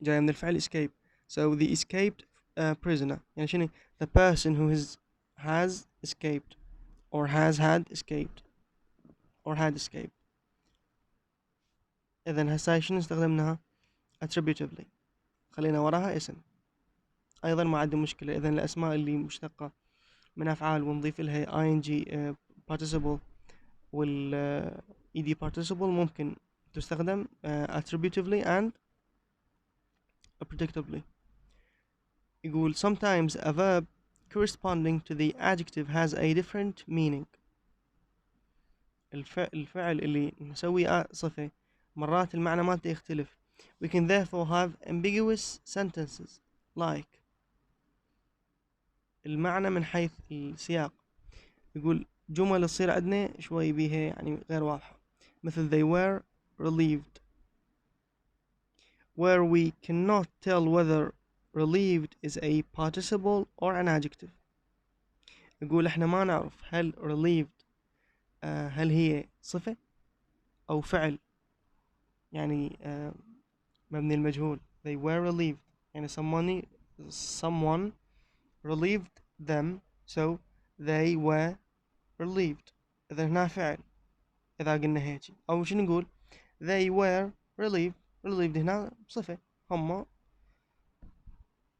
جاي من الفعل escape. so the escaped prisoner يعني شنو؟ the person who has escaped or has had escaped or had escaped. إذن هسه شنو استخدمناها؟ attributively، خلينا وراها اسم. أيضا ما عندي مشكلة إذن الأسماء اللي مشتقة من أفعال ونضيف لها ing participle وال ed participle ممكن تستخدم attributively and predictably. يقول sometimes a verb corresponding to the adjective has a different meaning. الفعل اللي نسوي صفة مرات المعنى مالته يختلف. We can therefore have ambiguous sentences like المعنى من حيث السياق. يقول جمل تصير عندنا شوي بيها يعني غير واضحة، مثل they were relieved, where we cannot tell whether relieved is a participle or an adjective. يقول احنا ما نعرف هل relieved هل هي صفة أو فعل، يعني مبني المجهول. they were relieved يعني someone relieved them so they were relieved. إذا هنا فعل إذا قلنا هيك، أو شنو نقول they were relieved هنا صفة، هم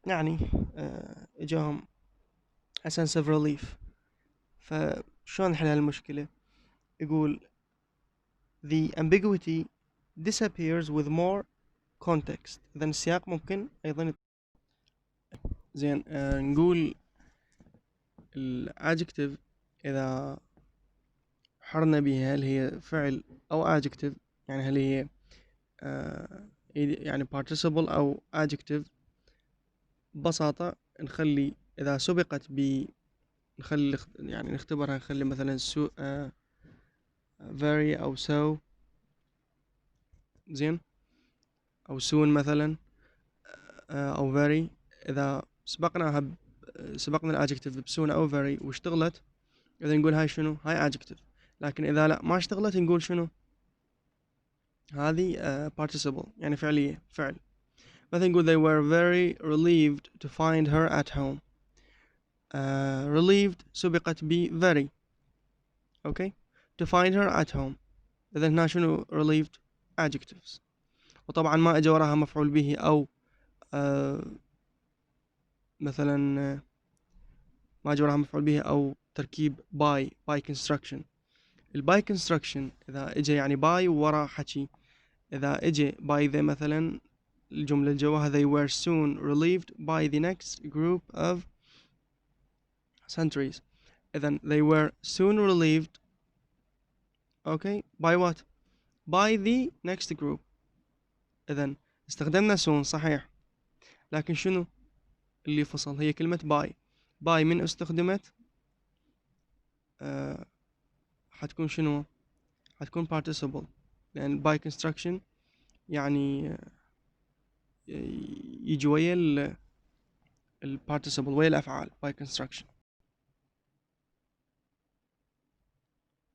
يعني إجاهم a sense of relief. فشلون نحل هالمشكلة؟ يقول the ambiguity disappears with more context. إذا السياق ممكن أيضا زين. نقول الادجكتيف إذا حرنا بها هل هي فعل أو adjective، يعني هل هي يعني participle أو adjective، ببساطة نخلي إذا سبقت ب نخلي يعني نختبرها، نخلي مثلا very أو so، زين، أو soon مثلا أو very. إذا سبقنا الادجكتيف بسون أو very واشتغلت، إذا نقول هاي شنو؟ هاي adjective. لكن إذا لا ما اشتغلت نقول شنو؟ هذه participle يعني فعلية، فعل. مثلا نقول they were very relieved to find her at home. relieved سبقت ب very، okay. to find her at home، إذا هنا شنو relieved؟ adjectives. وطبعا ما اجى وراها مفعول به أو مثلا ما اجى وراها مفعول به أو تركيب by construction. الباي construction إذا اجى يعني باي وورا حكي، إذا اجى by the مثلا الجملة اللي جواها they were soon relieved by the next group of centuries. إذن they were soon relieved okay by what؟ by the next group. إذن استخدمنا soon صحيح، لكن شنو اللي فصل؟ هي كلمة by من استخدمت حتكون شنو؟ حتكون participle، لأن by construction يعني يجي ويا ال participle ويا الأفعال by construction.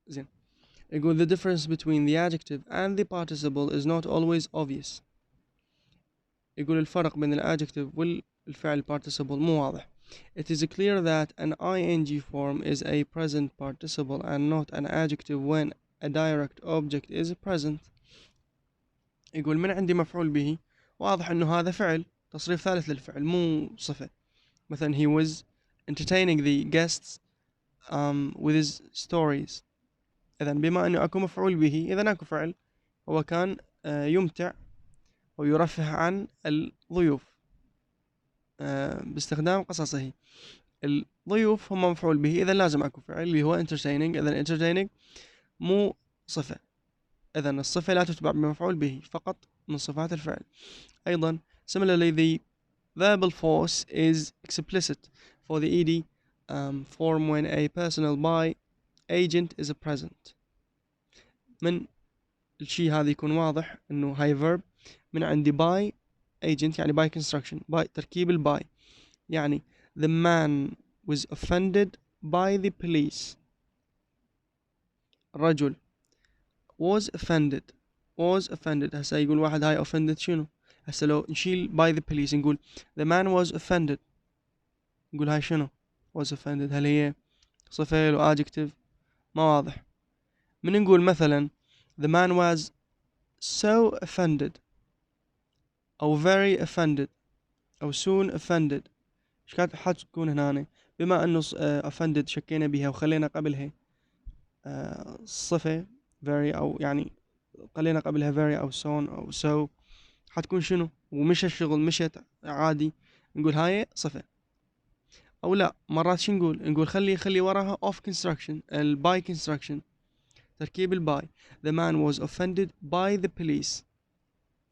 زين. يقول the difference between the adjective and the participle is not always obvious. يقول الفرق بين الادجكتيف والفعل participle مو واضح. It is clear that an ing form is a present participle and not an adjective when a direct object is present. يقول من عندي مفعول به واضح انه هذا فعل، تصريف ثالث للفعل مو صفة. مثلا he was entertaining the guests with his stories. إذا بما أنه أكو مفعول به إذا أكو فعل، هو كان يمتع ويرفه عن الضيوف باستخدام قصصه. الضيوف هم مفعول به، إذا لازم أكو فعل اللي هو entertaining. إذا entertaining مو صفة، إذا الصفة لا تتبع بمفعول به، فقط من صفات الفعل. أيضا similarly the verbal force is explicit for the ed form when a personal by agent is present. من الشيء هذا يكون واضح انه هاي verb من عندي by agent يعني by construction، by تركيب الباي، يعني the man was offended by the police. الرجل was offended هسه يقول واحد هاي offended شنو؟ هسه لو نشيل by the police نقول the man was offended، نقول هاي شنو؟ was offended، هل هي صفة أو adjective؟ ما واضح. من نقول مثلا the man was so offended أو very offended أو soon offended، إيش كانت حتكون هنا؟ بما أنه offended شكينا بها وخلينا قبلها صفة very أو يعني قلينا قبلها very أو soon أو so حتكون شنو؟ ومشى الشغل مشت عادي نقول هاي صفة. أو لا مرات شو نقول خلي وراها off construction by construction تركيب الباي. The man was offended by the police.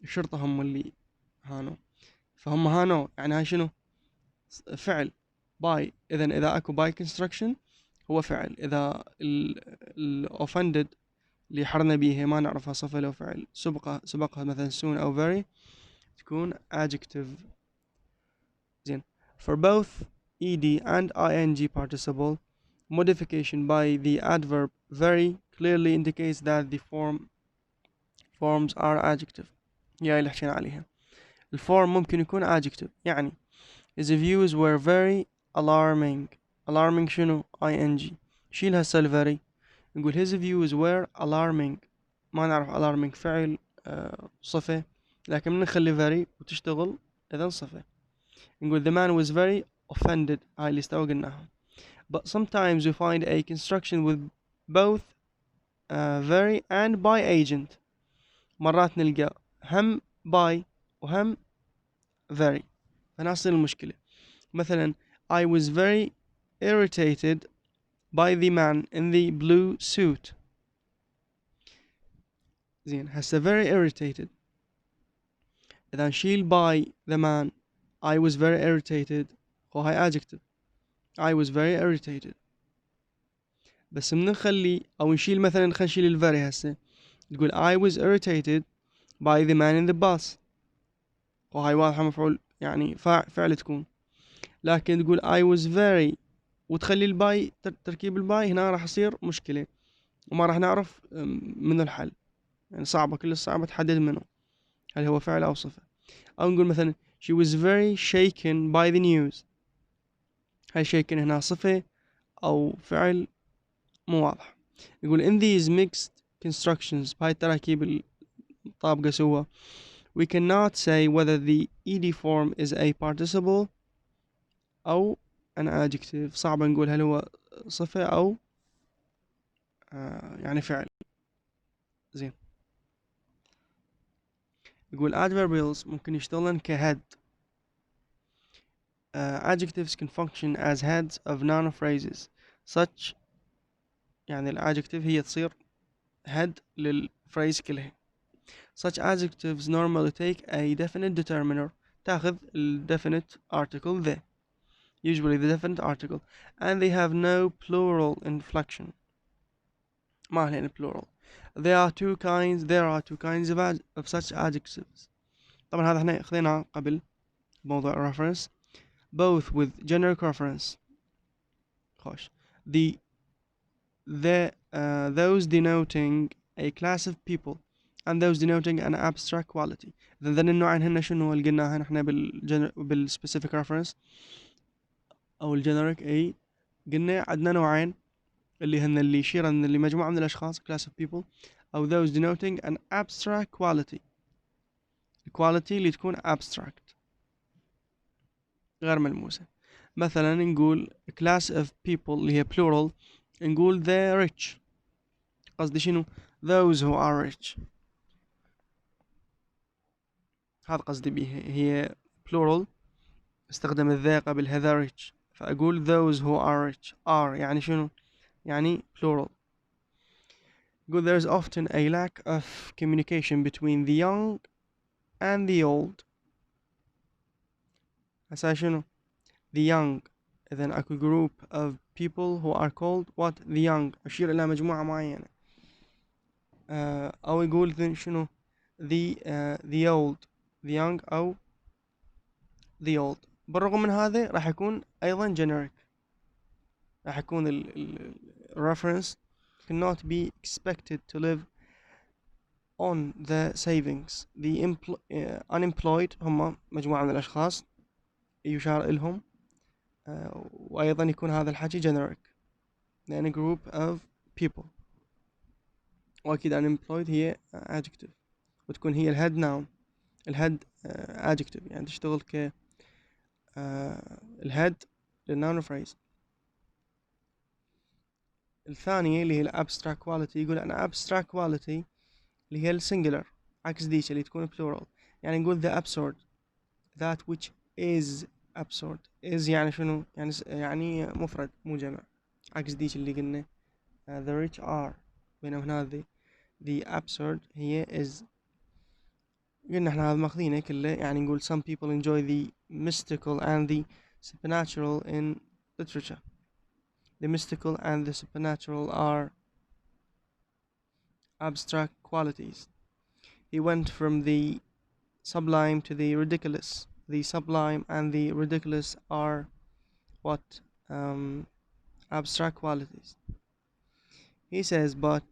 الشرطة هم اللي هانوا، فهم هانوا يعني هاي شنو؟ فعل by. إذا أكو by construction هو فعل. إذا ال offended اللي حرنا بيها ما نعرفها صفة لو فعل سبقها مثلا soon أو very تكون adjective. زين. For both ed and ing participle, modification by the adverb very clearly indicates that the forms are adjective. هي اللي حكينا عليها. الفورم ممكن يكون adjective يعني his views were very alarming. alarming شنو؟ ing. شيل هسه very نقول his views were alarming. ما نعرف alarming فعل صفة، لكن من نخلي very وتشتغل إذا صفة. نقول the man was very offended. هاي اللي استوى قلناها. But sometimes we find a construction with both very and by agent. مرات نلقى هم by وهم very، فهنا تصير المشكلة. مثلا I was very irritated by the man in the blue suit. زين هسه very irritated إذا نشيل by the man I was very irritated وهاي adjective. I was very irritated. بس من نخلي أو نشيل مثلا خلينا نشيل ال very هسه تقول I was irritated by the man in the bus وهاي واضحة مفعول يعني فعل تكون. لكن تقول I was very وتخلي الباي تركيب الباي هنا راح يصير مشكلة وما راح نعرف منو الحل. يعني صعبة كل الصعبة تحدد منه هل هو فعل أو صفة. أو نقول مثلا she was very shaken by the news. هاي shaken هنا صفة أو فعل مو واضح. يقول in these mixed constructions بهاي التراكيب الطابقة سوا we cannot say whether the ed form is a participle أو an adjective. صعب نقول هل هو صفة أو يعني فعل. زين. يقول adverbials ممكن يشتغلن كhead. Adjectives can function as heads of noun phrases such يعني الadjective هي تصير head للphrase كلها. Such adjectives normally take a definite determiner. تاخذ ال definite article the. Usually the definite article. And they have no plural inflection. ما لهن plural. There are two kinds of such adjectives. طبعا هذا احنا خذيناه قبل موضوع reference. Both with generic reference. خوش. Those denoting a class of people and those denoting an abstract quality. إذن النوعين هن شنو اللي قلناها نحن بالspecific reference أو الجنريك أي قلنا عندنا نوعين اللي هن اللي يشير أن اللي مجموعة من الأشخاص class of people أو those denoting an abstract quality. quality اللي تكون abstract غير ملموسة. مثلا نقول class of people اللي هي plural نقول the rich. قصدي شنو those who are rich. هذا قصدي بيه هي plural استخدم the قبل the rich فأقول those who are rich are يعني شنو يعني plural. يقول there is often a lack of communication between the young and the old. هسا شنو the young إذن أكو group of people who are called what the young أشير إلى مجموعة معينة. أو يقول شنو the old the young أو the old. بالرغم من هذا راح يكون أيضا generic. راح يكون ال reference cannot be expected to live on the savings. The unemployed هم مجموعة من الأشخاص يشار إلهم. وأيضا يكون هذا الحكي generic لأن group of people. وأكيد unemployed هي adjective وتكون هي الhead noun الhead adjective يعني تشتغل ك الhead للnoun phrase. الثانية اللي هي الابستراكت كواليتي، يقول أنا abstract quality اللي هي السنجلر، عكس ديش اللي تكون plural. يعني نقول the absurd that which is absurd. is يعني شنو؟ يعني مفرد مو جمع، عكس ديش اللي قلنا the rich are. بينما هنا the absurd هي is. قلنا احنا هذا ماخذينه كله. يعني نقول some people enjoy the mystical and the supernatural in literature. The mystical and the supernatural are abstract qualities. He went from the sublime to the ridiculous. The sublime and the ridiculous are what? Abstract qualities. He says, but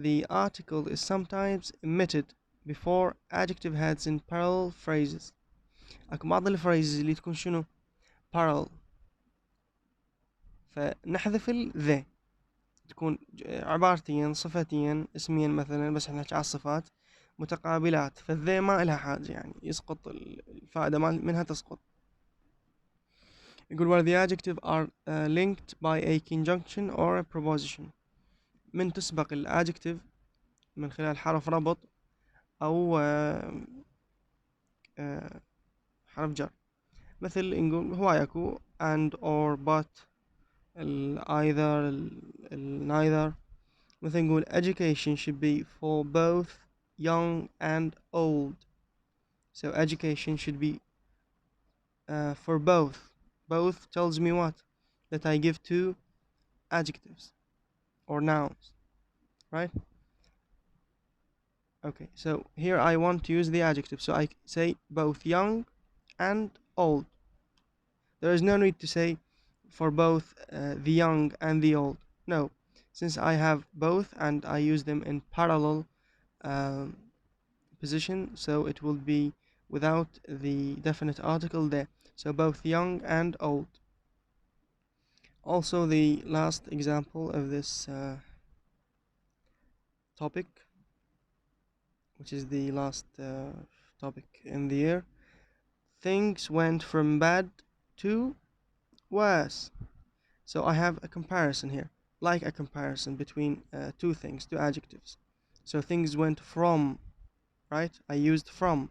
the article is sometimes omitted before adjective heads in parallel phrases. اكو بعض الفريزز اللي تكون شنو؟ parallel، فنحذف the. تكون عبارتين صفتين اسمين مثلا، بس احنا نحكي على الصفات متقابلات، فالذي ما إلها حاجة، يعني يسقط الفائدة منها تسقط. يقول where the adjective are linked by a conjunction or a preposition. من تسبق الادجكتيف من خلال حرف ربط أو حرف جر. مثل نقول هواي اكو and or but either neither. مثل نقول education should be for both young and old. So education should be for both. Both tells me what? That I give two adjectives or nouns, right? Okay, so here I want to use the adjective, so I say both young and old. There is no need to say for both the young and the old. No, since I have both and I use them in parallel position, so it will be without the definite article there. So both young and old. Also, the last example of this topic, which is the last topic in the year. Things went from bad to worse. So I have a comparison here, like a comparison between two things, two adjectives. So things went from, right? I used from,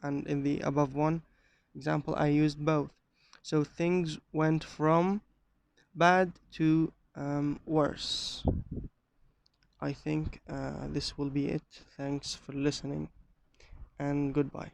and in the above one example I used both. So things went from bad to worse. I think this will be it. Thanks for listening and goodbye.